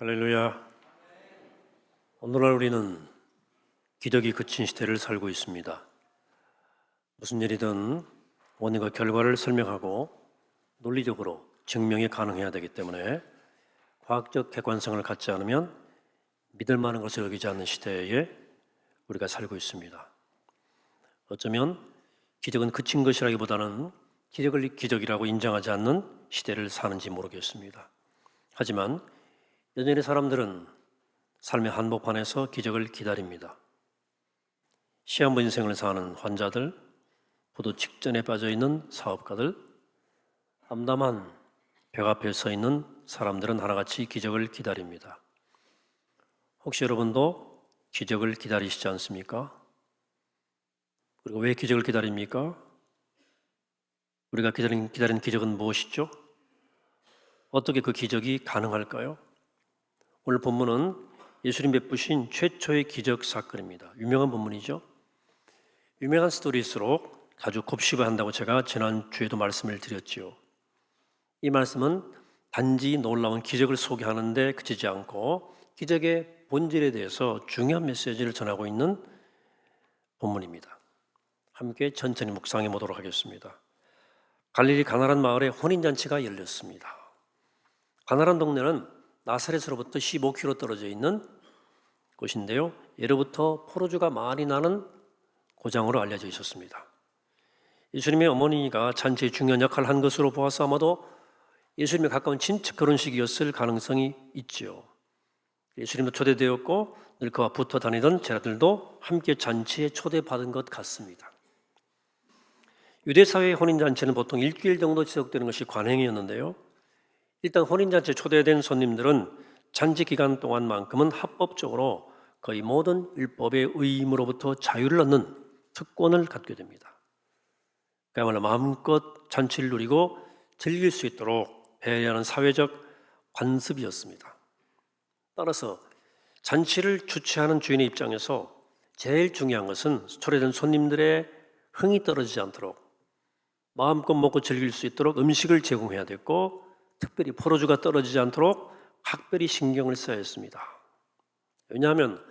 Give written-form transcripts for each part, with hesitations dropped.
할렐루야. 오늘날 우리는 기적이 그친 시대를 살고 있습니다. 무슨 일이든 원인과 결과를 설명하고 논리적으로 증명이 가능해야 되기 때문에 과학적 객관성을 갖지 않으면 믿을 만한 것을 여기지 않는 시대에 우리가 살고 있습니다. 어쩌면 기적은 그친 것이라기보다는 기적을 기적이라고 인정하지 않는 시대를 사는지 모르겠습니다. 하지만 여전히 사람들은 삶의 한복판에서 기적을 기다립니다. 시한부 인생을 사는 환자들, 부도 직전에 빠져있는 사업가들, 암담한 벽 앞에 서 있는 사람들은 하나같이 기적을 기다립니다. 혹시 여러분도 기적을 기다리시지 않습니까? 그리고 왜 기적을 기다립니까? 우리가 기다린 기적은 무엇이죠? 어떻게 그 기적이 가능할까요? 오늘 본문은 예수님 베푸신 최초의 기적 사건입니다. 유명한 본문이죠. 유명한 스토리일수록 자주 곱씹어한다고 제가 지난주에도 말씀을 드렸지요. 이 말씀은 단지 놀라운 기적을 소개하는데 그치지 않고 기적의 본질에 대해서 중요한 메시지를 전하고 있는 본문입니다. 함께 천천히 묵상해 보도록 하겠습니다. 갈릴리 가나란 마을에 혼인잔치가 열렸습니다. 가나란 동네는 나사렛으로부터 15km 떨어져 있는 곳인데요, 예로부터 포도주가 많이 나는 고장으로 알려져 있었습니다. 예수님의 어머니가 잔치에 중요한 역할을 한 것으로 보아서 아마도 예수님에 가까운 친척 결혼식이었을 가능성이 있지요. 예수님도 초대되었고 늘 그와 붙어 다니던 제자들도 함께 잔치에 초대받은 것 같습니다. 유대사회의 혼인잔치는 보통 일주일 정도 지속되는 것이 관행이었는데요, 일단 혼인잔치에 초대된 손님들은 잔치 기간 동안만큼은 합법적으로 거의 모든 율법의 의무로부터 자유를 얻는 특권을 갖게 됩니다. 그야말로 마음껏 잔치를 누리고 즐길 수 있도록 배려하는 사회적 관습이었습니다. 따라서 잔치를 주최하는 주인의 입장에서 제일 중요한 것은 초대된 손님들의 흥이 떨어지지 않도록 마음껏 먹고 즐길 수 있도록 음식을 제공해야 됐고, 특별히 포도주가 떨어지지 않도록 각별히 신경을 써야 했습니다. 왜냐하면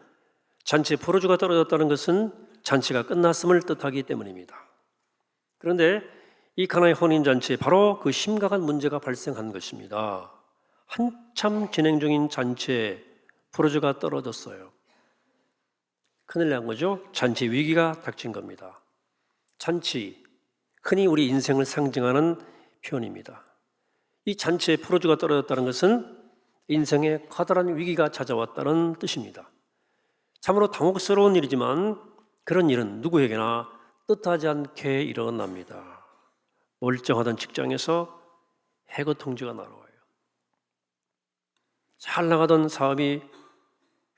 잔치에 포도주가 떨어졌다는 것은 잔치가 끝났음을 뜻하기 때문입니다. 그런데 이 가나의 혼인잔치에 바로 그 심각한 문제가 발생한 것입니다. 한참 진행 중인 잔치에 포도주가 떨어졌어요. 큰일 난 거죠. 잔치 위기가 닥친 겁니다. 잔치, 흔히 우리 인생을 상징하는 표현입니다. 이 잔치에 포도주가 떨어졌다는 것은 인생에 커다란 위기가 찾아왔다는 뜻입니다. 참으로 당혹스러운 일이지만 그런 일은 누구에게나 뜻하지 않게 일어납니다. 멀쩡하던 직장에서 해고 통지가 날아와요. 잘 나가던 사업이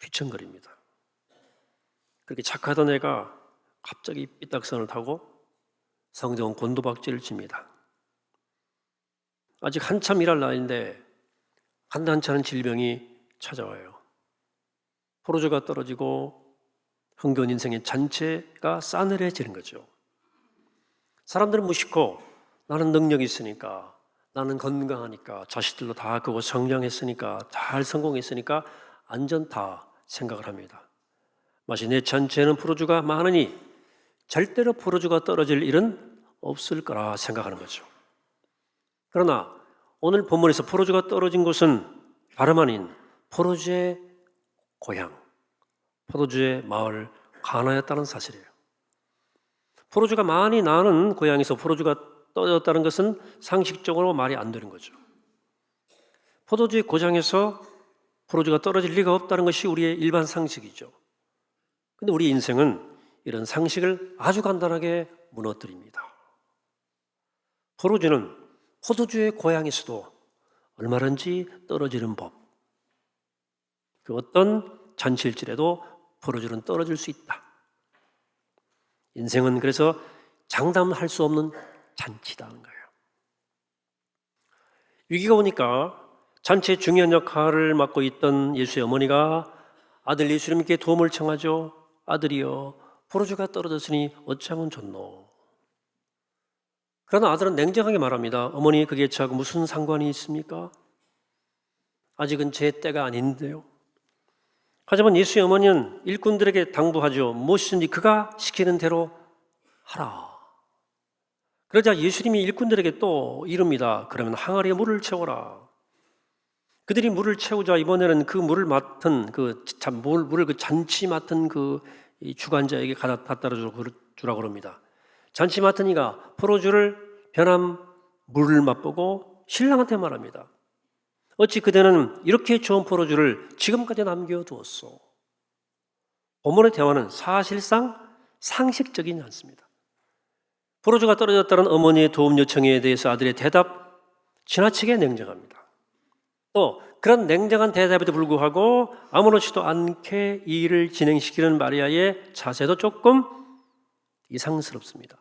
휘청거립니다. 그렇게 착하던 애가 갑자기 삐딱선을 타고 성적은 곤두박질을 칩니다. 아직 한참 일할 나이인데 한단치 않은 질병이 찾아와요. 포도주가 떨어지고 흥겨운 인생의 잔치가 싸늘해지는 거죠. 사람들은 무심코 나는 능력이 있으니까, 나는 건강하니까, 자식들도 다 크고 성장했으니까, 잘 성공했으니까 안전다 생각을 합니다. 마치 내 잔치에는 포도주가 많으니 절대로 포도주가 떨어질 일은 없을 거라 생각하는 거죠. 그러나 오늘 본문에서 포도주가 떨어진 곳은 다름 아닌 포도주의 고향, 포도주의 마을 가나였다는 사실이에요. 포도주가 많이 나는 고향에서 포도주가 떨어졌다는 것은 상식적으로 말이 안 되는 거죠. 포도주의 고장에서 포도주가 떨어질 리가 없다는 것이 우리의 일반 상식이죠. 그런데 우리 인생은 이런 상식을 아주 간단하게 무너뜨립니다. 포도주는 포도주의 고향에서도 얼마든지 떨어지는 법. 그 어떤 잔치일지라도 포도주는 떨어질 수 있다. 인생은 그래서 장담할 수 없는 잔치다는 거예요. 위기가 오니까 잔치의 중요한 역할을 맡고 있던 예수의 어머니가 아들 예수님께 도움을 청하죠. 아들이여, 포도주가 떨어졌으니 어찌하면 좋노. 그러나 아들은 냉정하게 말합니다. 어머니, 그게 저하고 무슨 상관이 있습니까? 아직은 제 때가 아닌데요. 하지만 예수의 어머니는 일꾼들에게 당부하죠. 무엇이든지 그가 시키는 대로 하라. 그러자 예수님이 일꾼들에게 또 이릅니다. 그러면 항아리에 물을 채워라. 그들이 물을 채우자 이번에는 그 물을 맡은 물을 잔치 맡은 이 주관자에게 갖다 주라고 그럽니다. 잔치 맡은 이가 포도주를 변한 물을 맛보고 신랑한테 말합니다. 어찌 그대는 이렇게 좋은 포도주를 지금까지 남겨두었소? 본문의 대화는 사실상 상식적이지 않습니다. 포도주가 떨어졌다는 어머니의 도움 요청에 대해서 아들의 대답 지나치게 냉정합니다. 또 그런 냉정한 대답에도 불구하고 아무렇지도 않게 이 일을 진행시키는 마리아의 자세도 조금 이상스럽습니다.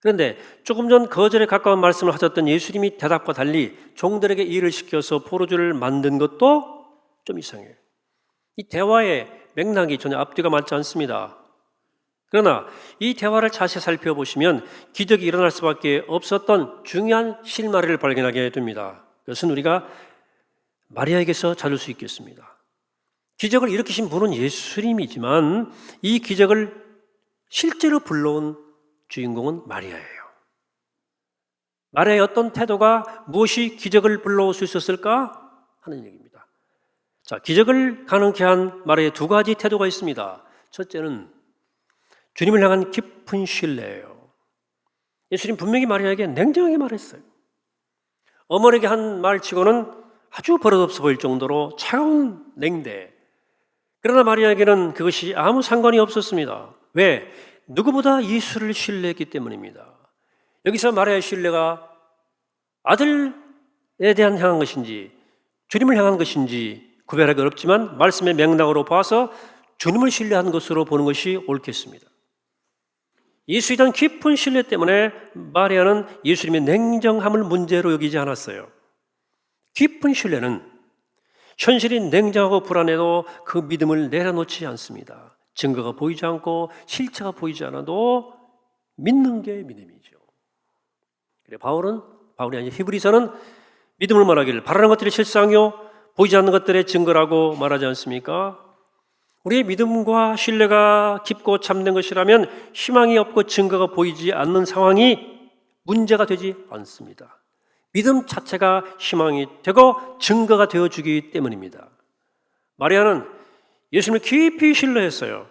그런데 조금 전 거절에 가까운 말씀을 하셨던 예수님이 대답과 달리 종들에게 일을 시켜서 포도주를 만든 것도 좀 이상해요. 이 대화의 맥락이 전혀 앞뒤가 맞지 않습니다. 그러나 이 대화를 자세히 살펴보시면 기적이 일어날 수밖에 없었던 중요한 실마리를 발견하게 됩니다. 그것은 우리가 마리아에게서 찾을 수 있겠습니다. 기적을 일으키신 분은 예수님이지만 이 기적을 실제로 불러온 주인공은 마리아예요. 마리아의 어떤 태도가 무엇이 기적을 불러올 수 있었을까 하는 얘기입니다. 자, 기적을 가능케 한 마리아의 두 가지 태도가 있습니다. 첫째는 주님을 향한 깊은 신뢰예요. 예수님 분명히 마리아에게 냉정하게 말했어요. 어머니에게 한 말치고는 아주 버릇없어 보일 정도로 차가운 냉대. 그러나 마리아에게는 그것이 아무 상관이 없었습니다. 왜? 누구보다 예수를 신뢰했기 때문입니다. 여기서 마리아의 신뢰가 아들에 대한 향한 것인지 주님을 향한 것인지 구별하기 어렵지만 말씀의 맥락으로 봐서 주님을 신뢰한 것으로 보는 것이 옳겠습니다. 예수에 대한 깊은 신뢰 때문에 마리아는 예수님의 냉정함을 문제로 여기지 않았어요. 깊은 신뢰는 현실이 냉정하고 불안해도 그 믿음을 내려놓지 않습니다. 증거가 보이지 않고 실체가 보이지 않아도 믿는 게 믿음이죠. 그래 바울이 아니라 히브리서는 믿음을 말하기를 바라는 것들이 실상이요 보이지 않는 것들의 증거라고 말하지 않습니까? 우리의 믿음과 신뢰가 깊고 참된 것이라면 희망이 없고 증거가 보이지 않는 상황이 문제가 되지 않습니다. 믿음 자체가 희망이 되고 증거가 되어주기 때문입니다. 마리아는 예수님을 깊이 신뢰했어요.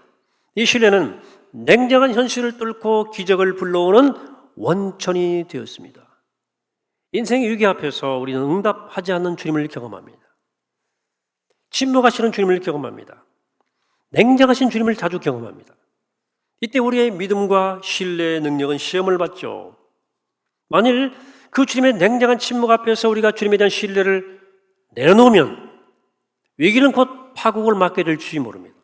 이 신뢰는 냉정한 현실을 뚫고 기적을 불러오는 원천이 되었습니다. 인생의 위기 앞에서 우리는 응답하지 않는 주님을 경험합니다. 침묵하시는 주님을 경험합니다. 냉정하신 주님을 자주 경험합니다. 이때 우리의 믿음과 신뢰의 능력은 시험을 받죠. 만일 그 주님의 냉정한 침묵 앞에서 우리가 주님에 대한 신뢰를 내려놓으면 위기는 곧 파국을 맞게 될지 모릅니다.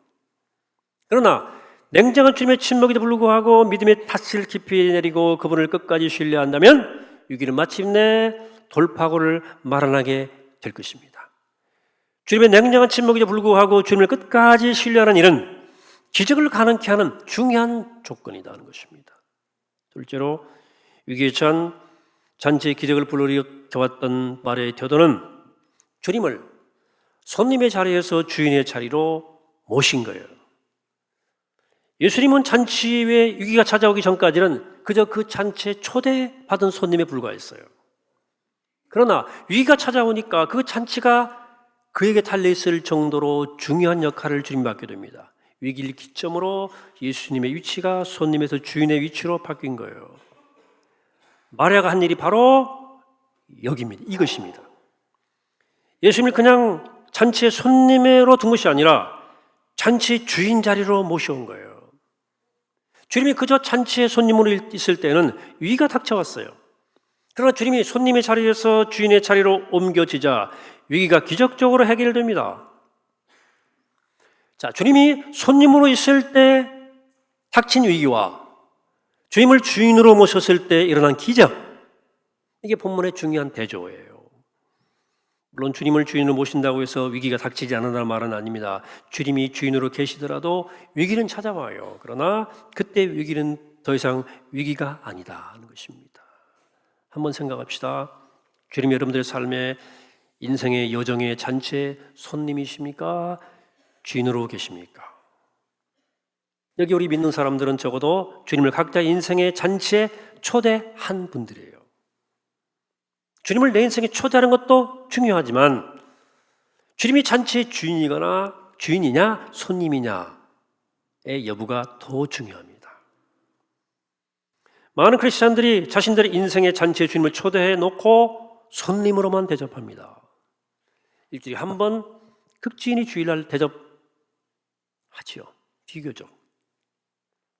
그러나 냉정한 주님의 침묵에도 불구하고 믿음의 탓을 깊이 내리고 그분을 끝까지 신뢰한다면 위기는 마침내 돌파구를 마련하게 될 것입니다. 주님의 냉정한 침묵에도 불구하고 주님을 끝까지 신뢰하는 일은 기적을 가능케 하는 중요한 조건이다 하는 것입니다. 둘째로 위기에 처한 잔치의 기적을 불러일으켜왔던 마리아의 태도는 주님을 손님의 자리에서 주인의 자리로 모신 거예요. 예수님은 잔치에 위기가 찾아오기 전까지는 그저 그 잔치에 초대받은 손님에 불과했어요. 그러나 위기가 찾아오니까 그 잔치가 그에게 달려있을 정도로 중요한 역할을 주님 받게 됩니다. 위기를 기점으로 예수님의 위치가 손님에서 주인의 위치로 바뀐 거예요. 마리아가 한 일이 바로 여기입니다. 이것입니다. 예수님을 그냥 잔치의 손님으로 둔 것이 아니라 잔치의 주인 자리로 모셔온 거예요. 주님이 그저 잔치의 손님으로 있을 때는 위기가 닥쳐왔어요. 그러나 주님이 손님의 자리에서 주인의 자리로 옮겨지자 위기가 기적적으로 해결됩니다. 자, 주님이 손님으로 있을 때 닥친 위기와 주님을 주인으로 모셨을 때 일어난 기적, 이게 본문의 중요한 대조예요. 물론 주님을 주인으로 모신다고 해서 위기가 닥치지 않는다는 말은 아닙니다. 주님이 주인으로 계시더라도 위기는 찾아와요. 그러나 그때 위기는 더 이상 위기가 아니다 하는 것입니다. 한번 생각합시다. 주님이 여러분들의 삶에 인생의 여정의 잔치의 손님이십니까? 주인으로 계십니까? 여기 우리 믿는 사람들은 적어도 주님을 각자 인생의 잔치에 초대한 분들이에요. 주님을 내 인생에 초대하는 것도 중요하지만 주님이 잔치의 주인이냐 손님이냐의 여부가 더 중요합니다. 많은 크리스찬들이 자신들의 인생의 잔치에 주님을 초대해 놓고 손님으로만 대접합니다. 일주일에 한 번 극진히 주일날 대접하지요. 비교적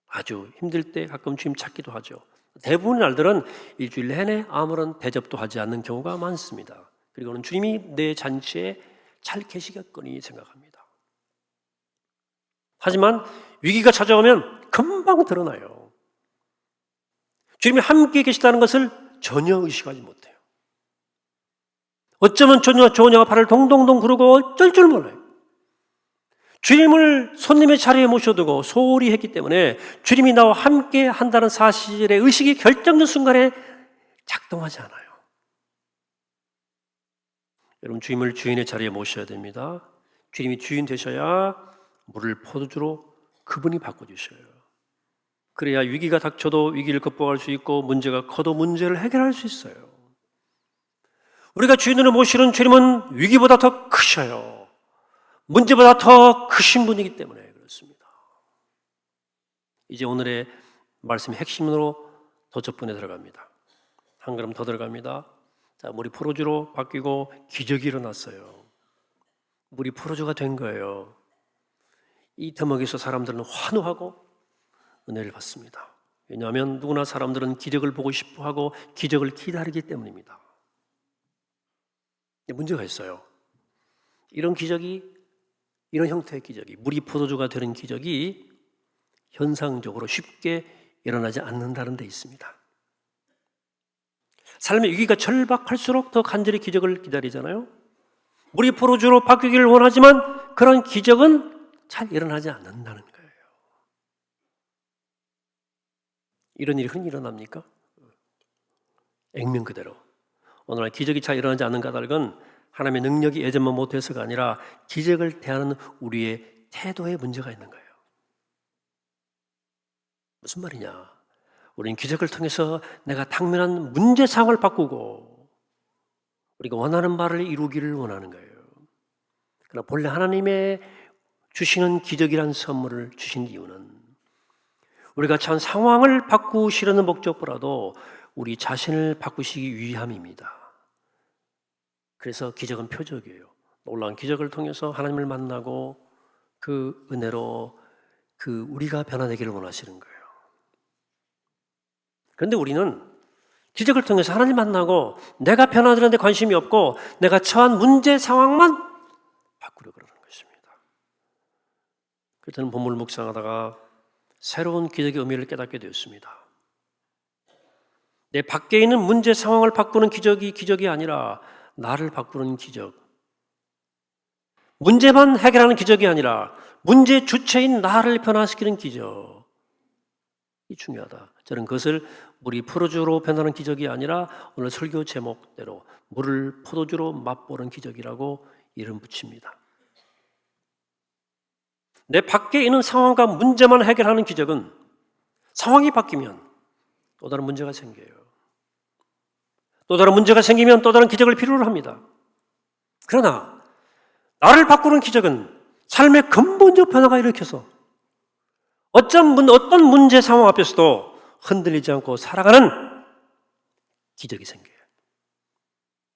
아주 힘들 때 가끔 주님 찾기도 하죠. 대부분의 날들은 일주일 내내 아무런 대접도 하지 않는 경우가 많습니다. 그리고는 주님이 내 잔치에 잘 계시겠거니 생각합니다. 하지만 위기가 찾아오면 금방 드러나요. 주님이 함께 계시다는 것을 전혀 의식하지 못해요. 어쩌면 좋은 영화파를 동동동 구르고 어쩔 줄 몰라요. 주님을 손님의 자리에 모셔두고 소홀히 했기 때문에 주님이 나와 함께 한다는 사실의 의식이 결정적 순간에 작동하지 않아요. 여러분, 주님을 주인의 자리에 모셔야 됩니다. 주님이 주인 되셔야 물을 포도주로 그분이 바꿔주셔요. 그래야 위기가 닥쳐도 위기를 극복할 수 있고 문제가 커도 문제를 해결할 수 있어요. 우리가 주인으로 모시는 주님은 위기보다 더 크셔요. 문제보다 더 크신 분이기 때문에 그렇습니다. 이제 오늘의 말씀의 핵심으로 도접분에 들어갑니다. 한 걸음 더 들어갑니다. 자, 물이 포도주로 바뀌고 기적이 일어났어요. 물이 포도주가 된 거예요. 이 대목에서 사람들은 환호하고 은혜를 받습니다. 왜냐하면 누구나 사람들은 기적을 보고 싶어하고 기적을 기다리기 때문입니다. 문제가 있어요. 이런 기적이, 이런 형태의 기적이, 물이 포도주가 되는 기적이 현상적으로 쉽게 일어나지 않는다는 데 있습니다. 삶의 위기가 절박할수록 더 간절히 기적을 기다리잖아요. 물이 포도주로 바뀌기를 원하지만 그런 기적은 잘 일어나지 않는다는 거예요. 이런 일이 흔히 일어납니까? 액면 그대로. 오늘날 기적이 잘 일어나지 않는 까닭은 하나님의 능력이 예전만 못해서가 아니라 기적을 대하는 우리의 태도에 문제가 있는 거예요. 무슨 말이냐? 우리는 기적을 통해서 내가 당면한 문제 상황을 바꾸고 우리가 원하는 바를 이루기를 원하는 거예요. 그러나 본래 하나님의 주시는 기적이란 선물을 주신 이유는 우리가 처한 상황을 바꾸시려는 목적보다도 우리 자신을 바꾸시기 위함입니다. 그래서 기적은 표적이에요. 놀라운 기적을 통해서 하나님을 만나고 그 은혜로 우리가 변화되기를 원하시는 거예요. 그런데 우리는 기적을 통해서 하나님 만나고 내가 변화되는 데 관심이 없고 내가 처한 문제 상황만 바꾸려고 그러는 것입니다. 그래서 저는 본문을 묵상하다가 새로운 기적의 의미를 깨닫게 되었습니다. 내 밖에 있는 문제 상황을 바꾸는 기적이 아니라 나를 바꾸는 기적. 문제만 해결하는 기적이 아니라 문제 주체인 나를 변화시키는 기적. 이 중요하다. 저는 그것을 물이 포도주로 변하는 기적이 아니라 오늘 설교 제목대로 물을 포도주로 맛보는 기적이라고 이름 붙입니다. 내 밖에 있는 상황과 문제만 해결하는 기적은 상황이 바뀌면 또 다른 문제가 생겨요. 또 다른 문제가 생기면 또 다른 기적을 필요로 합니다. 그러나 나를 바꾸는 기적은 삶의 근본적 변화가 일으켜서 어떤 문제 상황 앞에서도 흔들리지 않고 살아가는 기적이 생겨요.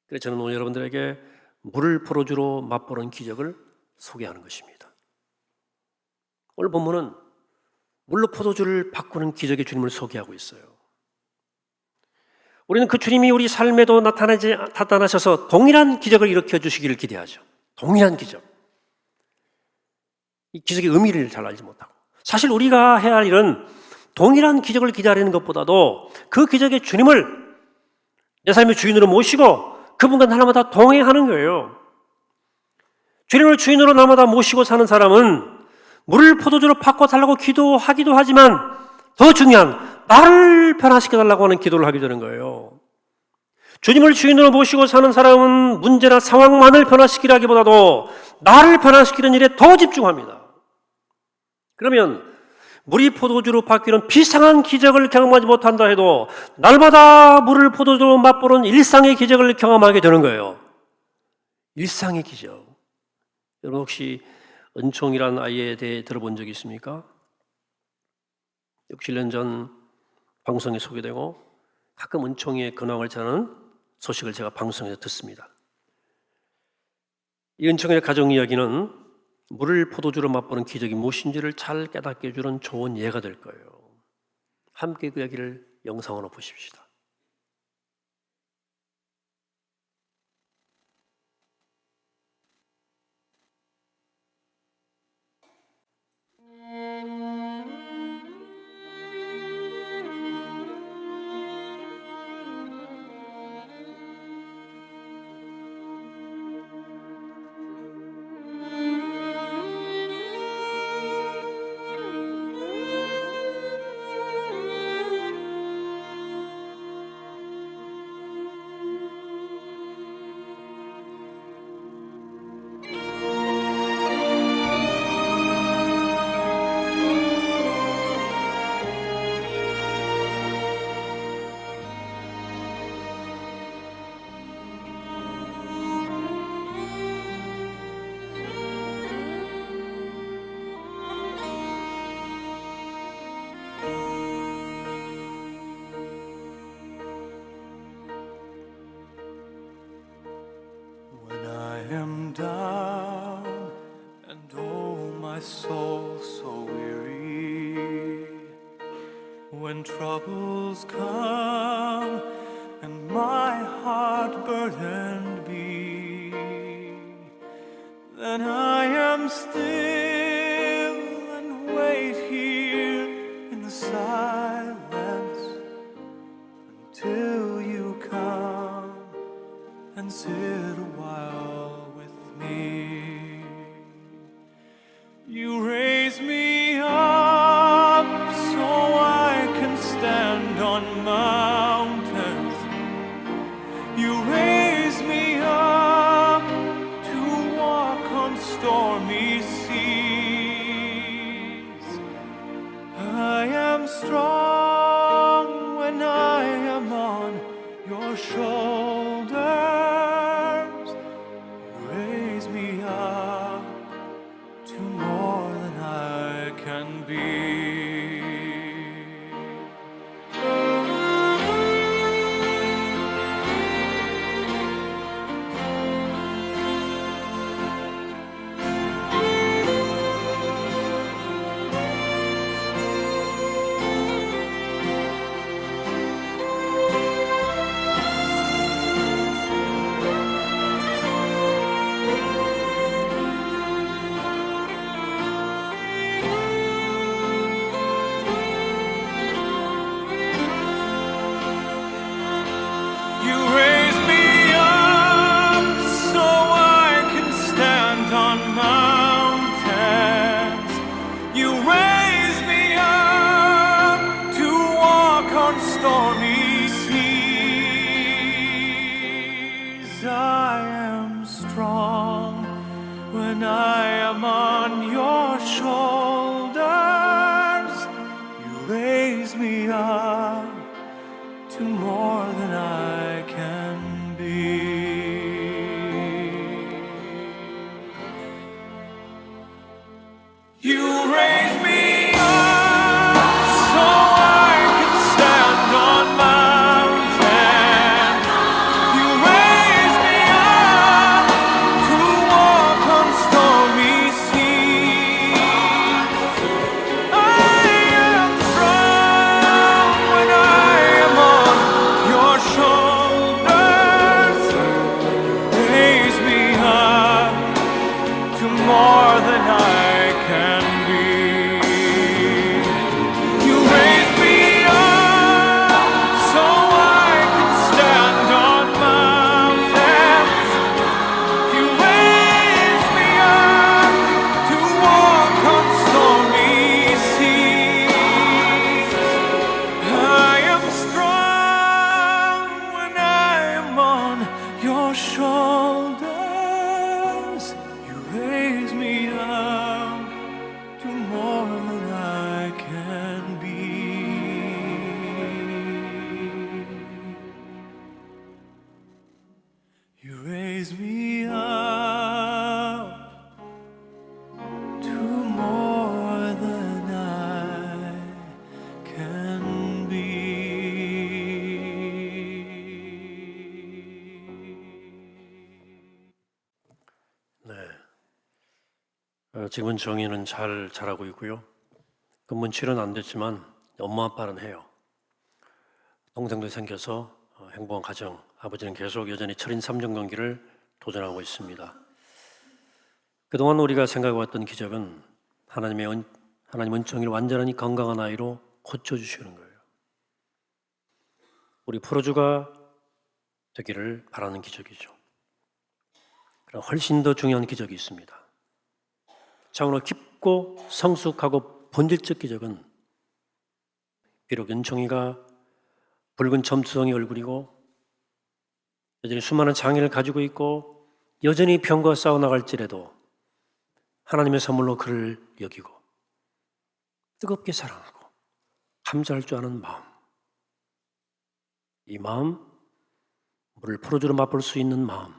그래서 저는 오늘 여러분들에게 물을 포도주로 맛보는 기적을 소개하는 것입니다. 오늘 본문은 물로 포도주를 바꾸는 기적의 주님을 소개하고 있어요. 우리는 그 주님이 우리 삶에도 나타나셔서 동일한 기적을 일으켜 주시기를 기대하죠. 동일한 기적. 이 기적의 의미를 잘 알지 못하고. 사실 우리가 해야 할 일은 동일한 기적을 기다리는 것보다도 그 기적의 주님을 내 삶의 주인으로 모시고 그분과 날마다 동행하는 거예요. 주님을 주인으로 날마다 모시고 사는 사람은 물을 포도주로 바꿔달라고 기도하기도 하지만 더 중요한 나를 변화시켜달라고 하는 기도를 하게 되는 거예요. 주님을 주인으로 모시고 사는 사람은 문제나 상황만을 변화시키라기보다도 나를 변화시키는 일에 더 집중합니다. 그러면 물이 포도주로 바뀌는 비상한 기적을 경험하지 못한다 해도 날마다 물을 포도주로 맛보는 일상의 기적을 경험하게 되는 거예요. 일상의 기적. 여러분 혹시 은총이라는 아이에 대해 들어본 적이 있습니까? 6, 7년 전 방송에 소개되고 가끔 은총이의 근황을 전하는 소식을 제가 방송에서 듣습니다. 이 은총이의 가정 이야기는 물을 포도주로 맛보는 기적이 무엇인지를 잘 깨닫게 해주는 좋은 예가 될 거예요. 함께 그 이야기를 영상으로 보십시다. Down and oh my soul so weary, when troubles come and my heart burdened be, then I am still and wait here in the silence until you come and sit a while with me. You raise me up so I can stand on mountains. You raise me up to walk on stormy seas. I am strong when I am on your shoulders. You raise me up to more than I can be. You raise me up so I can stand on mountains. You raise me up to walk on stormy seas. I am strong when I am on your shoulders. You raise me up to more than I can be. You raise me up so I can stand on mountains. You raise me up to walk on stormy seas. me up to more than I can be. 지금은 정의는 잘 자라고 있고요. 그 문칠은 안 됐지만 엄마 아빠는 해요. 동생도 생겨서 행복한 가정, 아버지는 계속 여전히 철인 3종 관계를 도전하고 있습니다. 그동안 우리가 생각해왔던 기적은 하나님은 정의를 완전히 건강한 아이로 고쳐주시는 거예요. 우리 포로주가 되기를 바라는 기적이죠. 그러나 훨씬 더 중요한 기적이 있습니다. 차원로 깊고 성숙하고 본질적 기적은 비록 은총이가 붉은 점투성이 얼굴이고 여전히 수많은 장애를 가지고 있고 여전히 병과 싸워나갈지라도 하나님의 선물로 그를 여기고 뜨겁게 사랑하고 감사할 줄 아는 마음, 이 마음, 물을 포로주로 맛볼 수 있는 마음,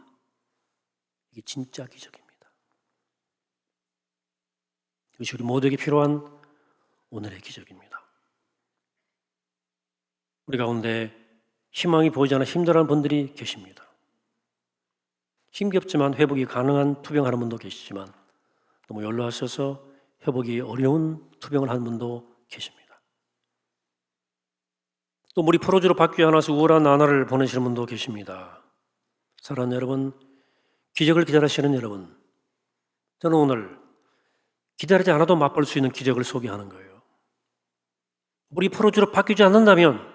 이게 진짜 기적입니다. 이것이 우리 모두에게 필요한 오늘의 기적입니다. 우리 가운데 희망이 보이지 않아 힘들어하는 분들이 계십니다. 힘겹지만 회복이 가능한 투병하는 분도 계시지만 너무 연로하셔서 회복이 어려운 투병을 하는 분도 계십니다. 또 물이 포로주로 바뀌어 나서 우울한 나날을 보내시는 분도 계십니다. 사랑하는 여러분, 기적을 기다리시는 여러분, 저는 오늘 기다리지 않아도 맛볼 수 있는 기적을 소개하는 거예요. 물이 포로주로 바뀌지 않는다면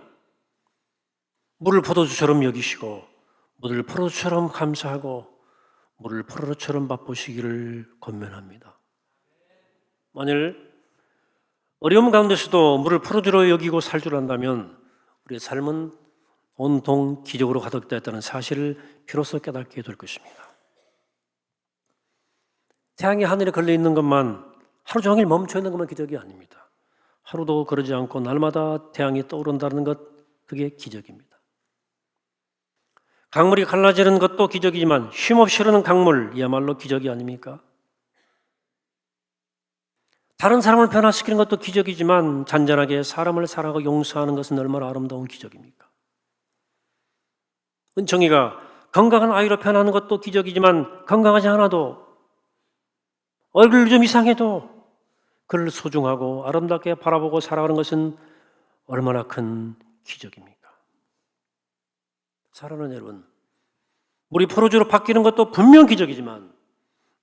물을 포도주처럼 여기시고 물을 포도주처럼 감사하고 물을 포도주처럼 맛보시기를 권면합니다. 만일 어려움 가운데서도 물을 포도주로 여기고 살 줄 안다면 우리의 삶은 온통 기적으로 가득되었다는 사실을 비로소 깨닫게 될 것입니다. 태양이 하늘에 걸려 있는 것만, 하루 종일 멈춰 있는 것만 기적이 아닙니다. 하루도 그러지 않고 날마다 태양이 떠오른다는 것, 그게 기적입니다. 강물이 갈라지는 것도 기적이지만 쉼없이 흐르는 강물이야말로 기적이 아닙니까? 다른 사람을 변화시키는 것도 기적이지만 잔잔하게 사람을 사랑하고 용서하는 것은 얼마나 아름다운 기적입니까? 은총이가 건강한 아이로 변하는 것도 기적이지만 건강하지 않아도 얼굴 좀 이상해도 그를 소중하고 아름답게 바라보고 살아가는 것은 얼마나 큰 기적입니까? 사랑하는 여러분, 물이 포로주로 바뀌는 것도 분명 기적이지만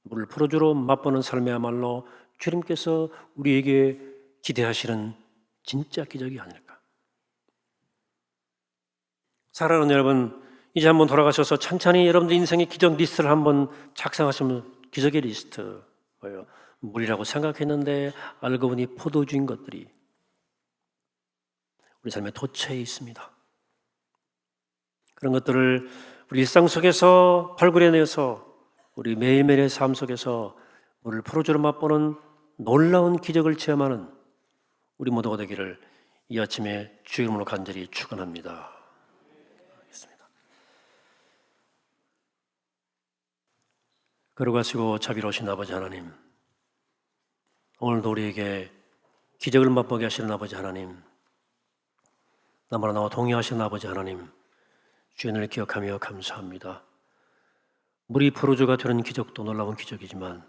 물을 포로주로 맛보는 삶이야말로 주님께서 우리에게 기대하시는 진짜 기적이 아닐까. 사랑하는 여러분, 이제 한번 돌아가셔서 천천히 여러분들 인생의 기적 리스트를 한번 작성하시면, 기적의 리스트 뭐예요? 물이라고 생각했는데 알고 보니 포도주인 것들이 우리 삶의 도처에 있습니다. 그런 것들을 우리 일상 속에서 발굴해내서 우리 매일매일의 삶 속에서 물을 포로주로 맛보는 놀라운 기적을 체험하는 우리 모두가 되기를 이 아침에 주의 이름으로 간절히 축원합니다. 걸어가시고 자비로우신 아버지 하나님, 오늘도 우리에게 기적을 맛보게 하시는 아버지 하나님, 나무나 나와 동의하시는 아버지 하나님, 주연을 기억하며 감사합니다. 물이 포로주가 되는 기적도 놀라운 기적이지만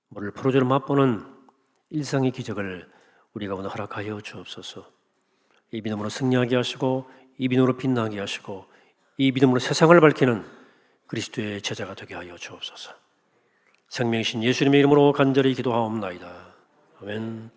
물을 포로주로 맛보는 일상의 기적을 우리가 오늘 허락하여 주옵소서. 이 믿음으로 승리하게 하시고 이 믿음으로 빛나게 하시고 이 믿음으로 세상을 밝히는 그리스도의 제자가 되게 하여 주옵소서. 생명이신 예수님의 이름으로 간절히 기도하옵나이다. 아멘.